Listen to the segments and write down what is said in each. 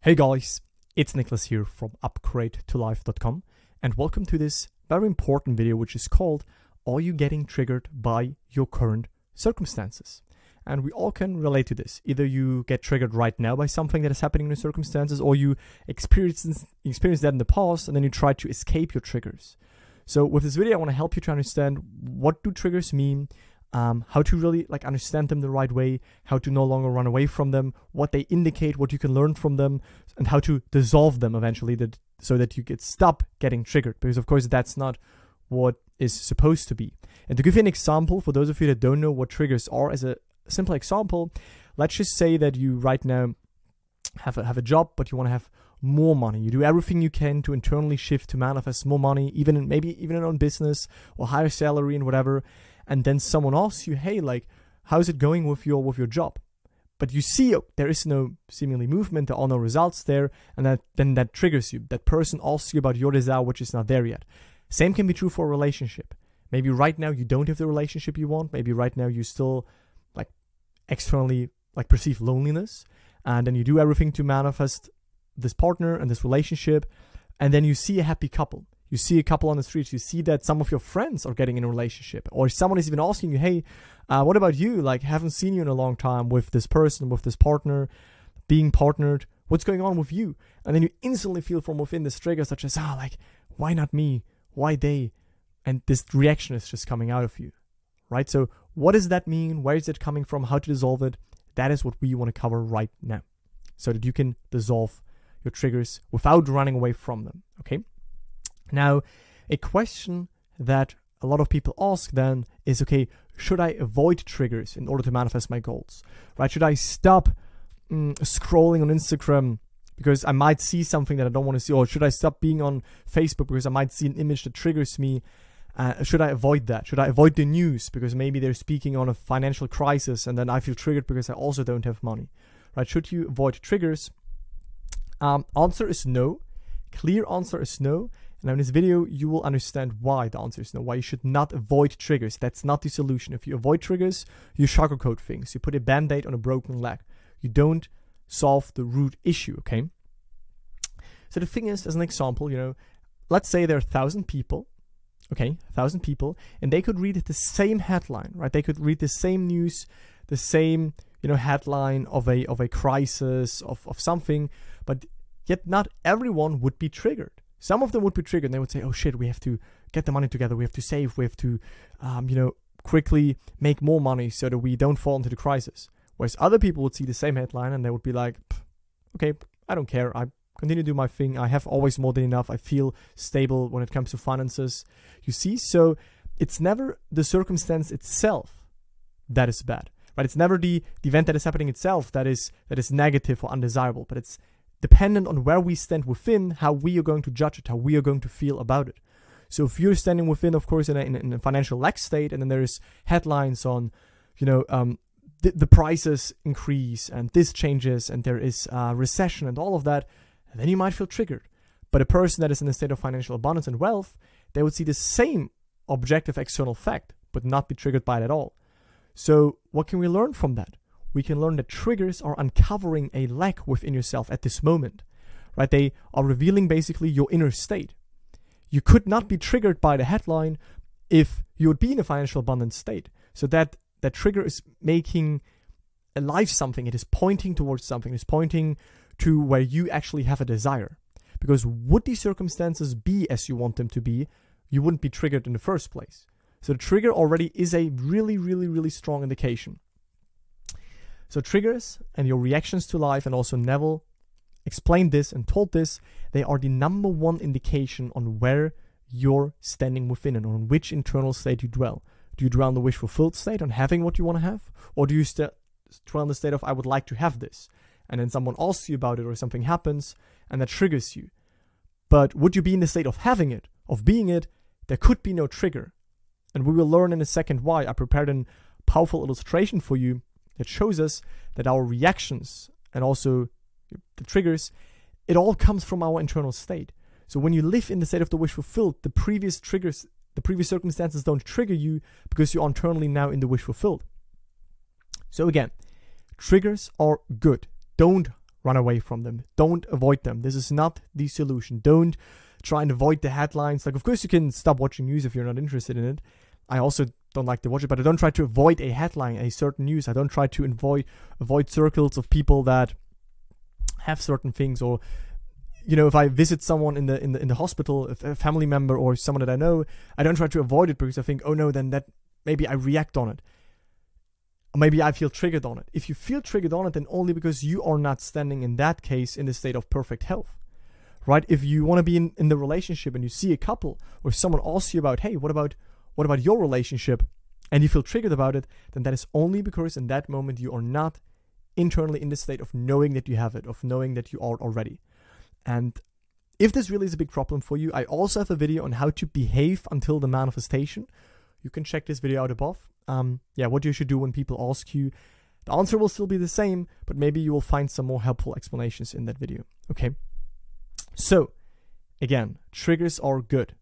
Hey guys, it's Nicholas here from upgradeToLife.com and welcome to this very important video which is called Are You Getting Triggered by Your Current Circumstances? And we all can relate to this. Either you get triggered right now by something that is happening in your circumstances, or you experience that in the past and then you try to escape your triggers. So with this video I want to help you to understand what do triggers mean, how to really understand them the right way, how to no longer run away from them, what they indicate, what you can learn from them, and how to dissolve them eventually so that you can stop getting triggered, because of course that's not what is supposed to be. And to give you an example, for those of you that don't know what triggers are, as a simple example, let's just say that you right now have a job, but you want to have more money. You do everything you can to internally shift to manifest more money, maybe even in your own business or higher salary and whatever. And then someone asks you, hey, how's it going with your job? But you see there is no seemingly movement, there are no results there, and then that triggers you. That person asks you about your desire, which is not there yet. Same can be true for a relationship. Maybe right now you don't have the relationship you want. Maybe right now you still externally perceive loneliness, and then you do everything to manifest this partner and this relationship, and then you see a happy couple. You see a couple on the streets, you see that some of your friends are getting in a relationship, or someone is even asking you, hey, what about you? Haven't seen you in a long time with this person, with this partner, being partnered. What's going on with you? And then you instantly feel from within this trigger such as, why not me? Why they? And this reaction is just coming out of you, right? So what does that mean? Where is it coming from? How to dissolve it? That is what we want to cover right now, so that you can dissolve your triggers without running away from them, okay? Now, a question that a lot of people ask then is, okay, should I avoid triggers in order to manifest my goals, right? Should I stop scrolling on Instagram because I might see something that I don't want to see? Or should I stop being on Facebook because I might see an image that triggers me? Should I avoid that? Should I avoid the news because maybe they're speaking on a financial crisis and then I feel triggered because I also don't have money, right? Should you avoid triggers? Answer is no. Clear answer is no. Now in this video, you will understand why the answer is no, why you should not avoid triggers. That's not the solution. If you avoid triggers, you sugarcoat things. You put a band-aid on a broken leg. You don't solve the root issue, okay? So the thing is, as an example, let's say there are 1,000 people, okay, 1,000 people, and they could read the same headline, right? They could read the same news, the same, headline of a crisis, of something, but yet not everyone would be triggered. Some of them would be triggered and they would say, oh shit, we have to get the money together. We have to save. We have to, quickly make more money so that we don't fall into the crisis. Whereas other people would see the same headline and they would be like, okay, I don't care. I continue to do my thing. I have always more than enough. I feel stable when it comes to finances. You see? So it's never the circumstance itself that is bad, right? It's never the event that is happening itself that is negative or undesirable, but it's dependent on where we stand within, how we are going to judge it, how we are going to feel about it. So if you're standing within, of course, in a financial lack state, and then there's headlines on, the prices increase and this changes and there is recession and all of that, then you might feel triggered. But a person that is in a state of financial abundance and wealth, they would see the same objective external fact, but not be triggered by it at all. So what can we learn from that? We can learn that triggers are uncovering a lack within yourself at this moment, right? They are revealing basically your inner state. You could not be triggered by the headline if you would be in a financial abundance state. So that trigger is making alive something. It is pointing towards something. It is pointing to where you actually have a desire. Because would these circumstances be as you want them to be, you wouldn't be triggered in the first place. So the trigger already is a really, really, really strong indication. So triggers and your reactions to life, and also Neville explained this and told this, they are the number one indication on where you're standing within and on which internal state you dwell. Do you dwell in the wish-fulfilled state, on having what you want to have? Or do you dwell in the state of, I would like to have this? And then someone asks you about it or something happens and that triggers you. But would you be in the state of having it, of being it? There could be no trigger. And we will learn in a second why. I prepared a powerful illustration for you that shows us that our reactions and also the triggers, it all comes from our internal state. So when you live in the state of the wish fulfilled, the previous triggers, the previous circumstances don't trigger you because you're internally now in the wish fulfilled. So again, triggers are good. Don't run away from them. Don't avoid them. This is not the solution. Don't try and avoid the headlines. Like, of course, you can stop watching news if you're not interested in it. I also don't like to watch it, but I don't try to avoid a headline, a certain news. I don't try to avoid circles of people that have certain things. Or, you know, if I visit someone in the hospital, a family member or someone that I know, I don't try to avoid it because I think, oh no, then that maybe I react on it. Or maybe I feel triggered on it. If you feel triggered on it, then only because you are not standing in that case in the state of perfect health. Right? If you want to be in the relationship and you see a couple or someone asks you about, hey, what about your relationship, and you feel triggered about it, then that is only because in that moment you are not internally in the state of knowing that you have it, of knowing that you are already. And if this really is a big problem for you, I also have a video on how to behave until the manifestation. You can check this video out above. What you should do when people ask you. The answer will still be the same, but maybe you will find some more helpful explanations in that video. Okay. So, again, triggers are good.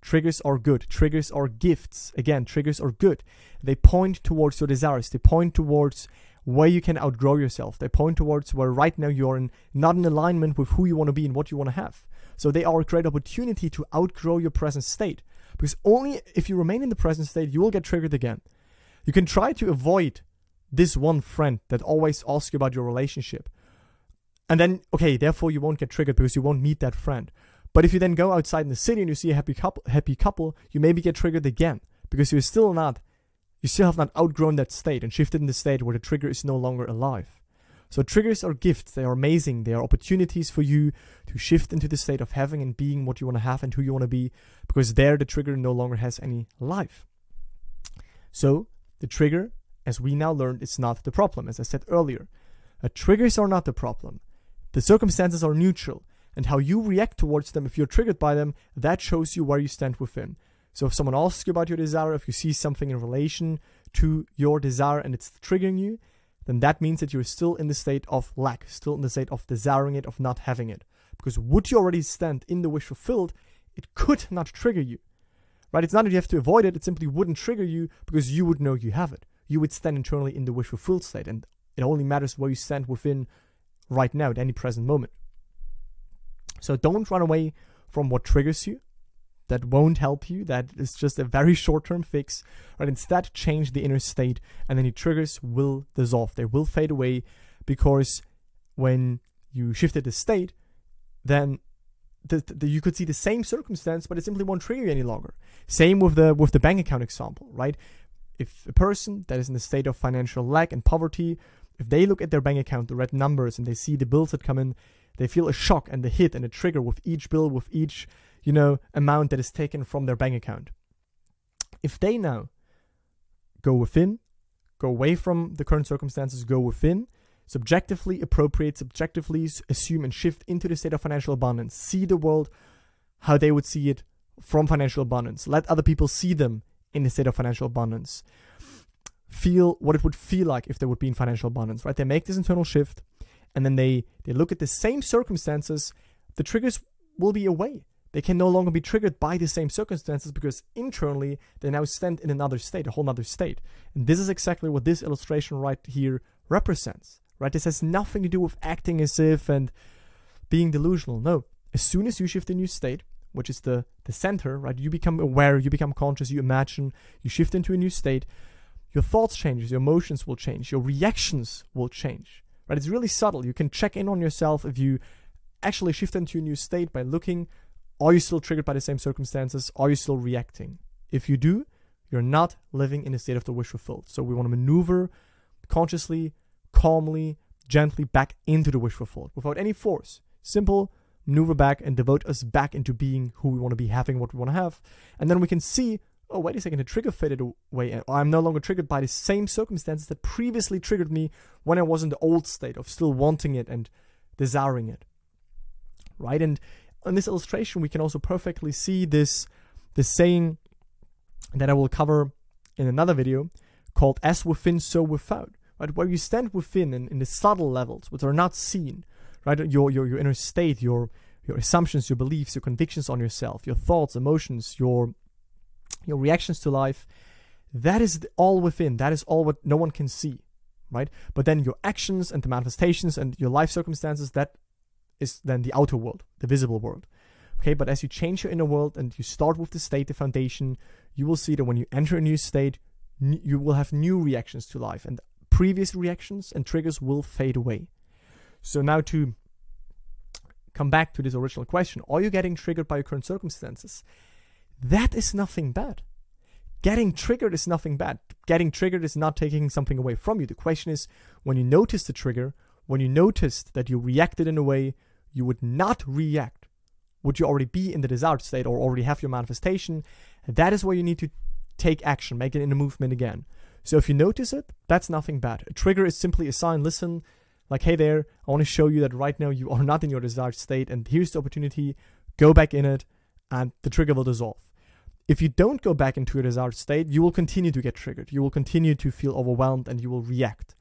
Triggers are good. Triggers are gifts. Again, triggers are good. They point towards your desires. They point towards where you can outgrow yourself. They point towards where right now you're not in alignment with who you want to be and what you want to have. So they are a great opportunity to outgrow your present state. Because only if you remain in the present state, you will get triggered again. You can try to avoid this one friend that always asks you about your relationship. And then, okay, therefore you won't get triggered because you won't meet that friend. But if you then go outside in the city and you see a happy couple, you maybe get triggered again because you still have not outgrown that state and shifted in the state where the trigger is no longer alive. So triggers are gifts. They are amazing. They are opportunities for you to shift into the state of having and being what you want to have and who you want to be, because there the trigger no longer has any life. So the trigger, as we now learned, is not the problem. As I said earlier, triggers are not the problem. The circumstances are neutral. And how you react towards them, if you're triggered by them, that shows you where you stand within. So if someone asks you about your desire, if you see something in relation to your desire and it's triggering you, then that means that you're still in the state of lack, still in the state of desiring it, of not having it. Because would you already stand in the wish fulfilled, it could not trigger you. Right? It's not that you have to avoid it, it simply wouldn't trigger you because you would know you have it. You would stand internally in the wish fulfilled state, and it only matters where you stand within right now at any present moment. So don't run away from what triggers you. That won't help you. That is just a very short-term fix. Right? Instead, change the inner state, and then your triggers will dissolve. They will fade away, because when you shifted the state, then you could see the same circumstance, but it simply won't trigger you any longer. Same with the bank account example, right? If a person that is in a state of financial lack and poverty, if they look at their bank account, the red numbers, and they see the bills that come in, they feel a shock and a hit and a trigger with each bill, with each, amount that is taken from their bank account. If they now go within, go away from the current circumstances, go within, subjectively appropriate, subjectively assume and shift into the state of financial abundance, see the world how they would see it from financial abundance, let other people see them in the state of financial abundance, feel what it would feel like if they would be in financial abundance, right? They make this internal shift, and then they look at the same circumstances, the triggers will be away. They can no longer be triggered by the same circumstances because internally they now stand in another state, a whole other state. And this is exactly what this illustration right here represents, right? This has nothing to do with acting as if and being delusional. No, as soon as you shift a new state, which is the center, right? You become aware, you become conscious, you imagine, you shift into a new state, your thoughts change, your emotions will change, your reactions will change, right? It's really subtle. You can check in on yourself if you actually shift into a new state by looking, are you still triggered by the same circumstances? Are you still reacting? If you do, you're not living in a state of the wish fulfilled. So we want to maneuver consciously, calmly, gently back into the wish fulfilled without any force. Simple, maneuver back and devote us back into being who we want to be, having what we want to have. And then we can see, oh, wait a second, the trigger faded away. And I'm no longer triggered by the same circumstances that previously triggered me when I was in the old state of still wanting it and desiring it. Right? And in this illustration, we can also perfectly see this saying that I will cover in another video called as within, so without, right? Where you stand within in the subtle levels, which are not seen, right? Your inner state, your assumptions, your beliefs, your convictions on yourself, your thoughts, emotions, your reactions to life, that is all within. That is all what no one can see, right? But then your actions and the manifestations and your life circumstances, that is then the outer world, the visible world. Okay, but as you change your inner world and you start with the state, the foundation, you will see that when you enter a new state, you will have new reactions to life, and previous reactions and triggers will fade away. So now to come back to this original question, are you getting triggered by your current circumstances? That is nothing bad. Getting triggered is nothing bad. Getting triggered is not taking something away from you. The question is, when you notice the trigger, when you noticed that you reacted in a way you would not react, would you already be in the desired state or already have your manifestation? That is where you need to take action, make it in a movement again. So if you notice it, that's nothing bad. A trigger is simply a sign, listen, like, hey there, I want to show you that right now you are not in your desired state, and here's the opportunity, go back in it, and the trigger will dissolve. If you don't go back into your desired state, you will continue to get triggered. You will continue to feel overwhelmed and you will react.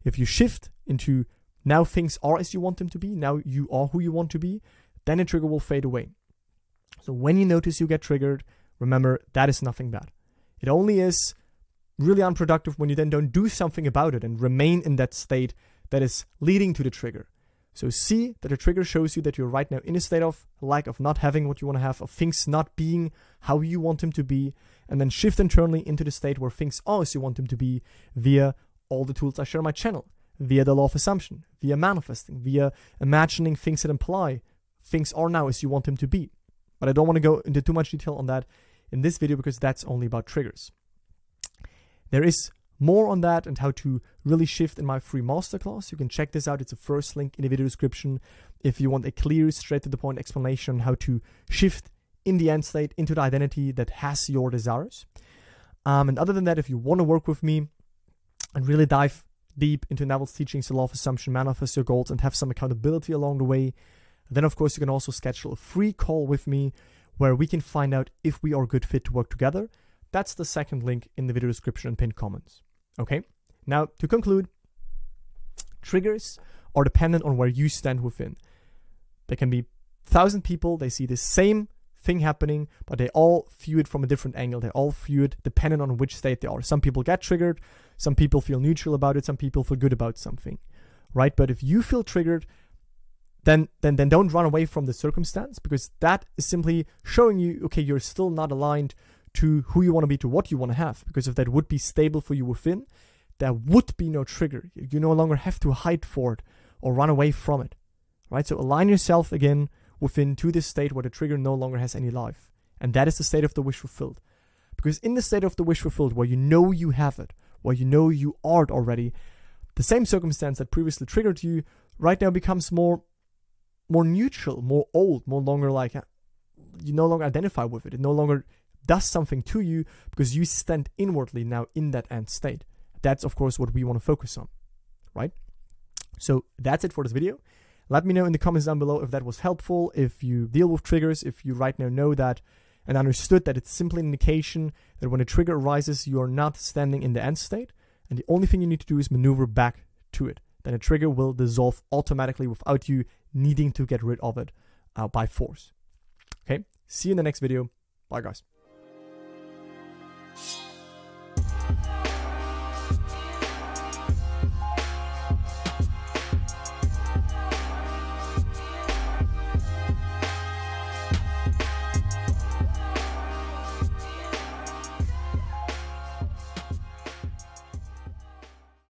If you shift into now things are as you want them to be, now you are who you want to be, then the trigger will fade away. So when you notice you get triggered, remember that is nothing bad. It only is really unproductive when you then don't do something about it and remain in that state that is leading to the trigger. So see that the trigger shows you that you're right now in a state of lack, of not having what you want to have, of things not being how you want them to be, and then shift internally into the state where things are as you want them to be via all the tools I share on my channel, via the law of assumption, via manifesting, via imagining things that imply things are now as you want them to be. But I don't want to go into too much detail on that in this video because that's only about triggers. There is more on that and how to really shift in my free masterclass. You can check this out. It's the first link in the video description if you want a clear, straight to the point explanation on how to shift in the end state into the identity that has your desires. And other than that, if you want to work with me and really dive deep into Neville's teachings, the law of assumption, manifest your goals, and have some accountability along the way, then of course you can also schedule a free call with me where we can find out if we are a good fit to work together. That's the second link in the video description and pinned comments. Okay, now to conclude, triggers are dependent on where you stand within. There can be 1,000 people, they see the same thing happening, but they all view it from a different angle. They all view it dependent on which state they are. Some people get triggered, some people feel neutral about it, some people feel good about something, right? But if you feel triggered, then don't run away from the circumstance, because that is simply showing you, okay, you're still not aligned to who you want to be, to what you want to have. Because if that would be stable for you within, there would be no trigger. You no longer have to hide for it or run away from it, right? So align yourself again within to this state where the trigger no longer has any life. And that is the state of the wish fulfilled. Because in the state of the wish fulfilled, where you know you have it, where you know you are it already, the same circumstance that previously triggered you right now becomes more neutral, more old, more longer like you no longer identify with it. It no longer does something to you because you stand inwardly now in that end state. That's of course what we want to focus on, right? So that's it for this video. Let me know in the comments down below if that was helpful, if you deal with triggers, if you right now know that and understood that it's simply an indication that when a trigger arises, you are not standing in the end state, and the only thing you need to do is maneuver back to it. Then a trigger will dissolve automatically without you needing to get rid of it by force. Okay, see you in the next video. Bye guys.